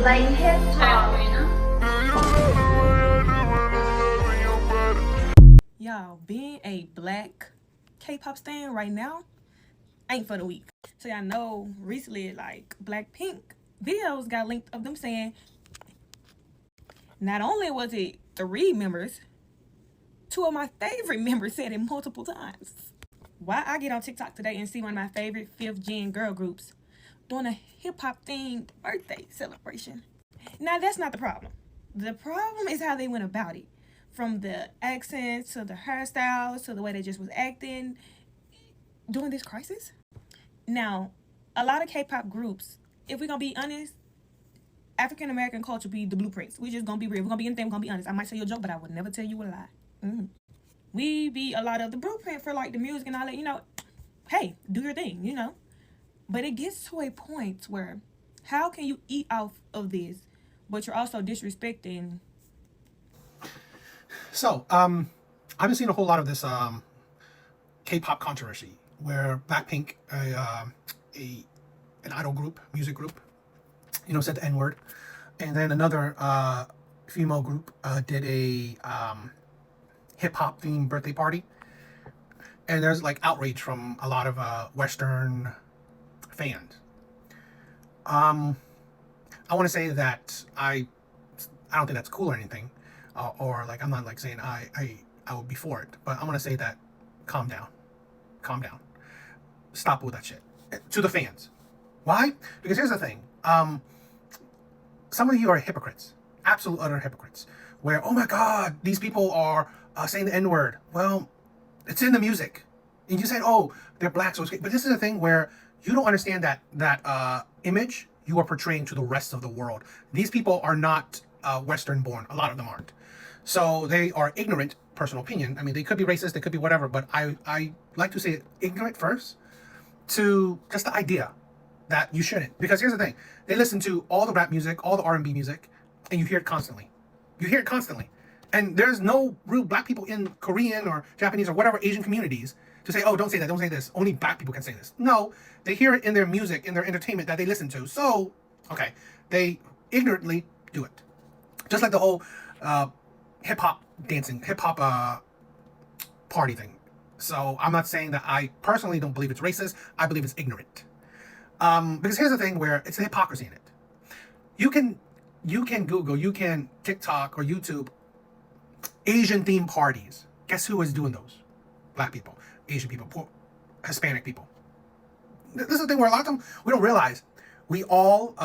like hip hop. Y'all, being a black K-pop stan right now ain't for the weak. So y'all know recently, like, Blackpink videos got linked of them saying not only was it 3 members, 2 of my favorite members said it multiple times. Why I get on TikTok today and see one of my favorite 5th gen girl groups doing a hip-hop themed birthday celebration. Now that's not the problem. The problem is how they went about it. From the accents to the hairstyles to the way they just was acting during this crisis. Now, a lot of K-pop groups, if we're gonna be honest, African American culture be the blueprints. We just gonna be real. We're gonna be anything, we're gonna be honest. I might tell you a joke, but I would never tell you a lie. We be a lot of the blueprint for like the music and all that, hey, do your thing, But it gets to a point where how can you eat off of this, but you're also disrespecting? So, I've been seeing a whole lot of this K-pop controversy where Blackpink, an idol group, music group, said the N-word, and then another female group did a hip-hop themed birthday party, and there's like outrage from a lot of Western fans. I want to say that I don't think that's cool or anything. Or like I'm not like saying I would be for it, but I'm gonna say that calm down, stop with that shit. To the fans, why? Because here's the thing, some of you are hypocrites, absolute utter hypocrites. Where oh my God, these people are saying the N-word. Well, it's in the music, and you said oh they're black, so it's okay. But this is the thing where you don't understand that image you are portraying to the rest of the world. These people are not Western born. A lot of them aren't. So they are ignorant, personal opinion. I mean, they could be racist, they could be whatever, but I like to say ignorant first to just the idea that you shouldn't. Because here's the thing. They listen to all the rap music, all the R&B music, and you hear it constantly. And there's no real black people in Korean or Japanese or whatever Asian communities to say, oh, don't say that, don't say this. Only black people can say this. No, they hear it in their music, in their entertainment that they listen to. So, okay, they ignorantly do it. Just like the whole hip-hop dancing, hip-hop party thing. So I'm not saying that I personally don't believe it's racist. I believe it's ignorant. Because here's the thing where it's the hypocrisy in it. You can Google, you can TikTok or YouTube Asian themed parties. Guess who is doing those? Black people, Asian people, Hispanic people. This is the thing where a lot of them we don't realize. We all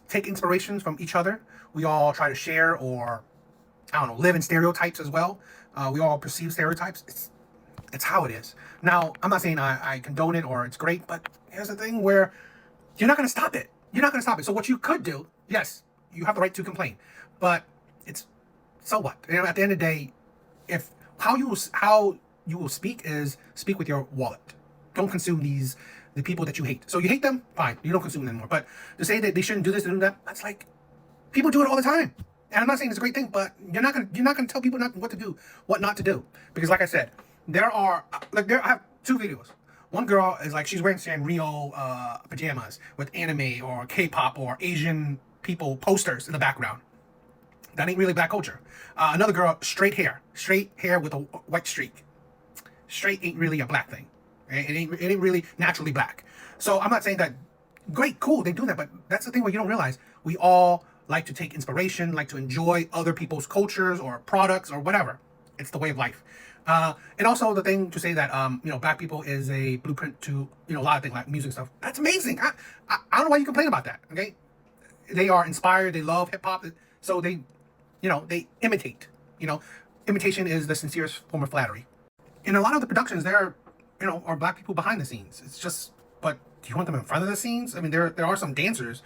take inspirations from each other. We all try to share or live in stereotypes as well. We all perceive stereotypes. It's how it is. Now, I'm not saying I condone it or it's great, but here's the thing where you're not going to stop it. So what you could do, yes, you have the right to complain, but it's so what? At the end of the day, if how you will speak is speak with your wallet. Don't consume the people that you hate. So you hate them, fine. You don't consume them anymore. But to say that they shouldn't do this and do that, that's like people do it all the time. And I'm not saying it's a great thing, but you're not gonna tell people what to do, what not to do. Because like I said, I have 2 videos. One girl is like she's wearing Sanrio pajamas with anime or K-pop or Asian people posters in the background. That ain't really black culture. Another girl, straight hair with a white streak. Straight ain't really a black thing. Right? It ain't really naturally black. So I'm not saying that great, cool, they do that, but that's the thing where you don't realize we all like to take inspiration, like to enjoy other people's cultures or products or whatever. It's the way of life. And also the thing to say that, black people is a blueprint to, a lot of things like music stuff. That's amazing. I don't know why you complain about that. Okay. They are inspired. They love hip hop. So they imitate, imitation is the sincerest form of flattery. In a lot of the productions, there are black people behind the scenes. It's just, but do you want them in front of the scenes? I mean, there are some dancers,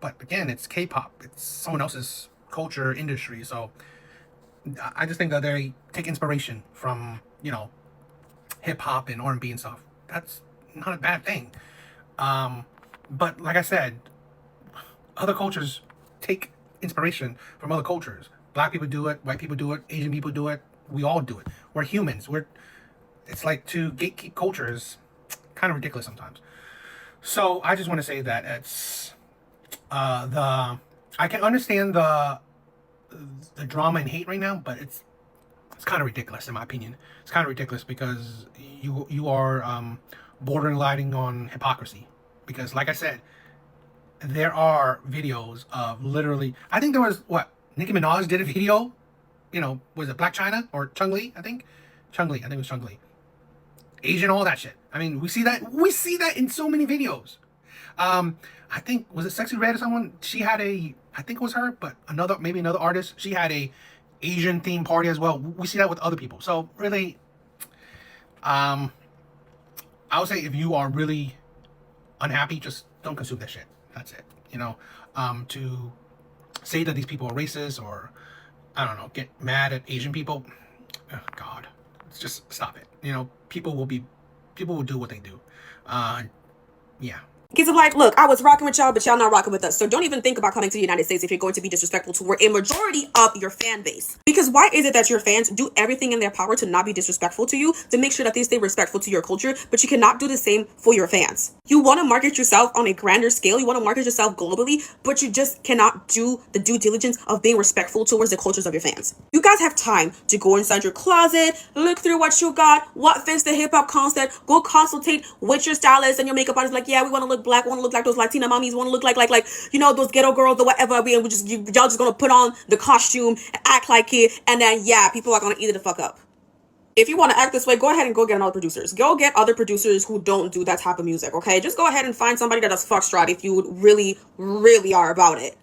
but again, it's K-pop. It's someone else's culture, industry. So I just think that they take inspiration from, hip-hop and R&B and stuff. That's not a bad thing. But like I said, other cultures take inspiration from other cultures. Black people do it, white people do it, Asian people do it. We all do it. We're humans. It's like to gatekeep culture is kind of ridiculous sometimes. So I just want to say that The I can understand the drama and hate right now, but it's kind of ridiculous in my opinion. It's kind of ridiculous because you are borderlining on hypocrisy. Because like I said, there are videos of literally. I think there was what Nicki Minaj did a video. You know, was it Black China or Chung Lee? I think it was Chung Lee. Asian, all that shit. I mean, we see that in so many videos. I think was it Sexy Red or someone? She had a, I think it was her, but maybe another artist. She had a Asian themed party as well. We see that with other people. So really, I would say if you are really unhappy, just don't consume that shit. That's it. You know, to say that these people are racist or I don't know, get mad at Asian people. Oh, God, just stop it. You know, people will do what they do. Yeah. Kids are like, look, I was rocking with y'all, but y'all not rocking with us. So don't even think about coming to the United States if you're going to be disrespectful to a majority of your fan base. Because why is it that your fans do everything in their power to not be disrespectful to you, to make sure that they stay respectful to your culture, but you cannot do the same for your fans? You want to market yourself on a grander scale, you want to market yourself globally, but you just cannot do the due diligence of being respectful towards the cultures of your fans. You guys have time to go inside your closet, look through what you got, what fits the hip-hop concept, go consultate with your stylist and your makeup artist, like, yeah, we want to look black, want to look like those Latina mommies, want to look like you know, those ghetto girls or whatever. And y'all just gonna put on the costume, act like it, and then yeah, people are gonna eat it the fuck up. If you want to act this way, go ahead and go get another producers. Go get other producers who don't do that type of music. Okay, just go ahead and find somebody that does foxtrot if you really, really are about it.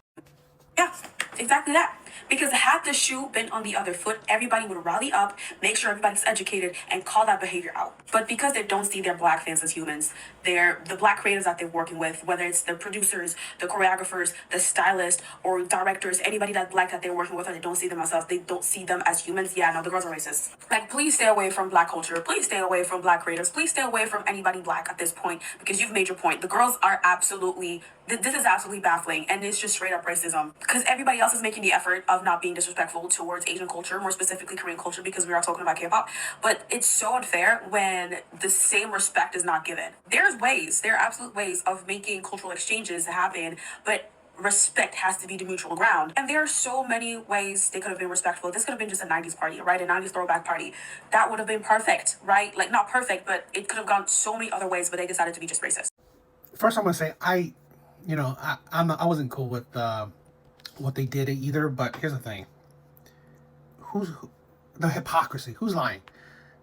Yeah, exactly that. Because had the shoe been on the other foot, everybody would rally up, make sure everybody's educated, and call that behavior out. But because they don't see their black fans as humans, they're the black creators that they're working with, whether it's the producers, the choreographers, the stylists, or directors, anybody that black that they're working with, and they don't see them as they don't see them as humans. Yeah, no, the girls are racist. Like, please stay away from black culture. Please stay away from black creators. Please stay away from anybody black at this point, because you've made your point. The girls are absolutely, this is absolutely baffling, and it's just straight up racism. Because everybody else is making the effort of not being disrespectful towards Asian culture, more specifically Korean culture, because we are talking about K-pop. But it's so unfair when the same respect is not given. There are absolute ways of making cultural exchanges happen, but respect has to be the mutual ground. And there are so many ways they could have been respectful. This could have been just a 90s party, right? A 90s throwback party. That would have been perfect, right? Like, not perfect, but it could have gone so many other ways, but they decided to be just racist. First, I'm gonna say I wasn't cool with what they did either. But here's the thing: the hypocrisy? Who's lying?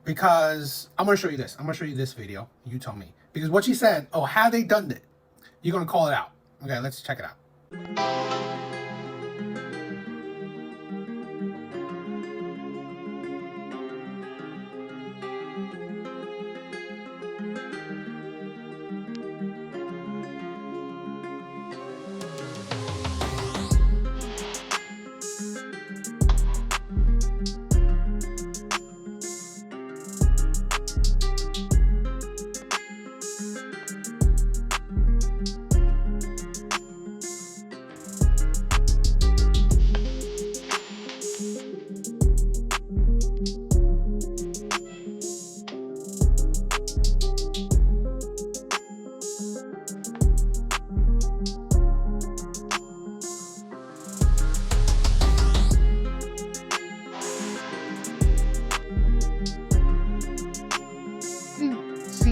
Because I'm gonna show you this. I'm gonna show you this video. You tell me. Because what she said, oh, had they done it, you're gonna call it out. Okay, let's check it out.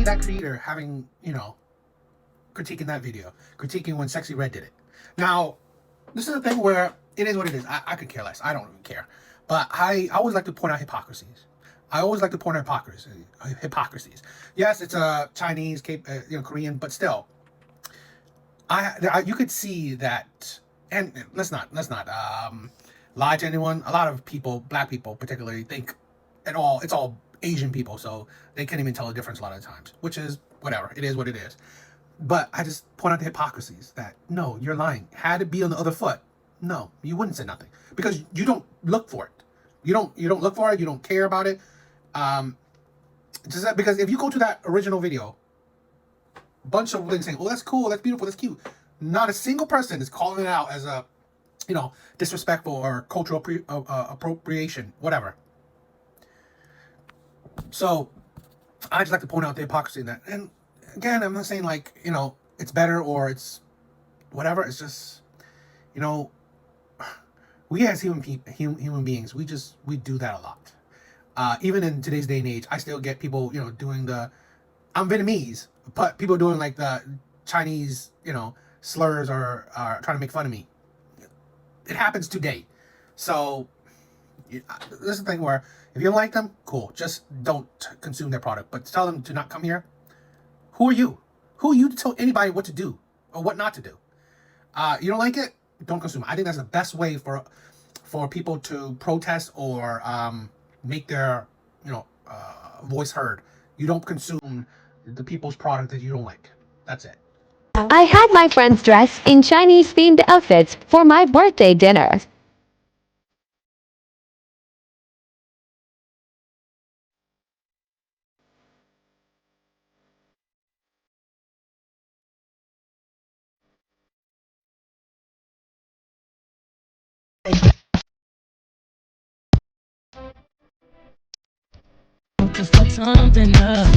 That creator having, critiquing that video, critiquing when Sexy Red did it. Now, this is a thing where it is what it is. I could care less. I don't even care. But I always like to point out hypocrisies. Hypocrisies. Yes, it's a Chinese, Korean, but still, you could see that. And let's not lie to anyone. A lot of people, black people particularly, think it's all Asian people, so they can't even tell the difference a lot of the times, which is whatever. It is what it is. But I just point out the hypocrisies that, no, you're lying. Had it be on the other foot, no, you wouldn't say nothing because you don't look for it. You don't look for it. You don't care about it. Just that, because if you go to that original video, bunch of things saying, "Oh, that's cool, that's beautiful, that's cute." Not a single person is calling it out as a, disrespectful or cultural appropriation, whatever. So I just like to point out the hypocrisy in that. And again, I'm not saying it's better or it's whatever. It's just, you know, we as human beings, we do that a lot. Even in today's day and age, I still get people, doing I'm Vietnamese, but people doing like the Chinese, slurs or are trying to make fun of me. It happens today. So this is the thing where if you don't like them, cool. Just don't consume their product. But tell them to not come here. Who are you? Who are you to tell anybody what to do or what not to do? You don't like it? Don't consume it. I think that's the best way for people to protest or make their voice heard. You don't consume the people's product that you don't like. That's it. I had my friends dress in Chinese themed outfits for my birthday dinner. To fuck something up.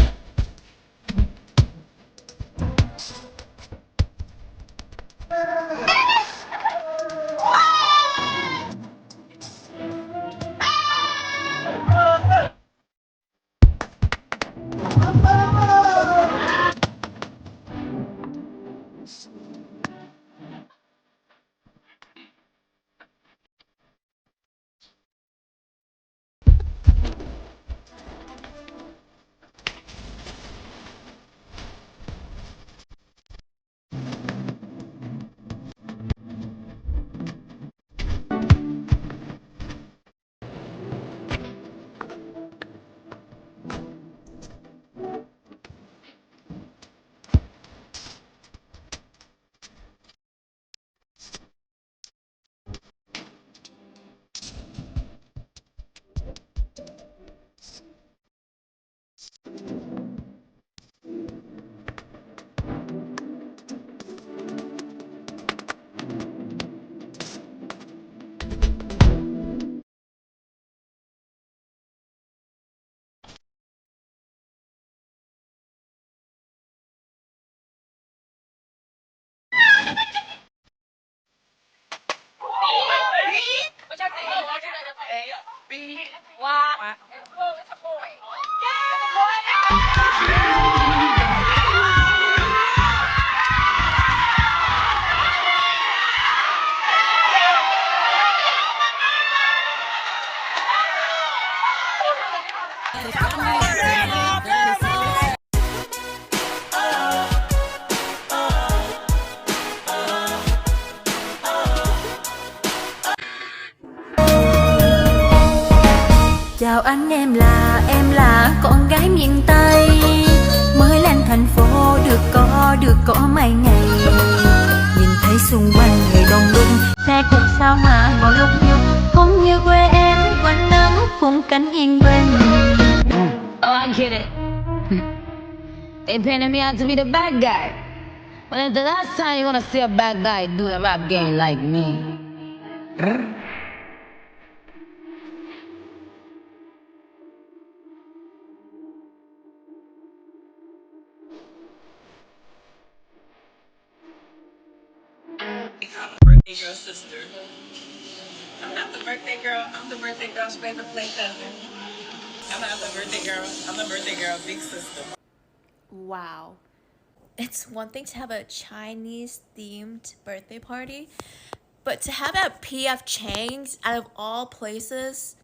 Chào anh, em là con gái miền Tây, mới lên thành phố được có mấy ngày. Nhìn thấy xung quanh người đông đúc, xe cũng sao mà có lúc nhúc, không như quê em quanh năm khung cảnh yên bình. Oh, I get it. They painted me out to be the bad guy. When it's the last time you wanna see a bad guy do a rap game like me? Birthday girl sister. I'm not the birthday girl. I'm the birthday girl's favorite play cousin. I'm not the birthday girl. I'm the birthday girl big sister. Wow. It's one thing to have a Chinese themed birthday party, but to have it at PF Chang's out of all places,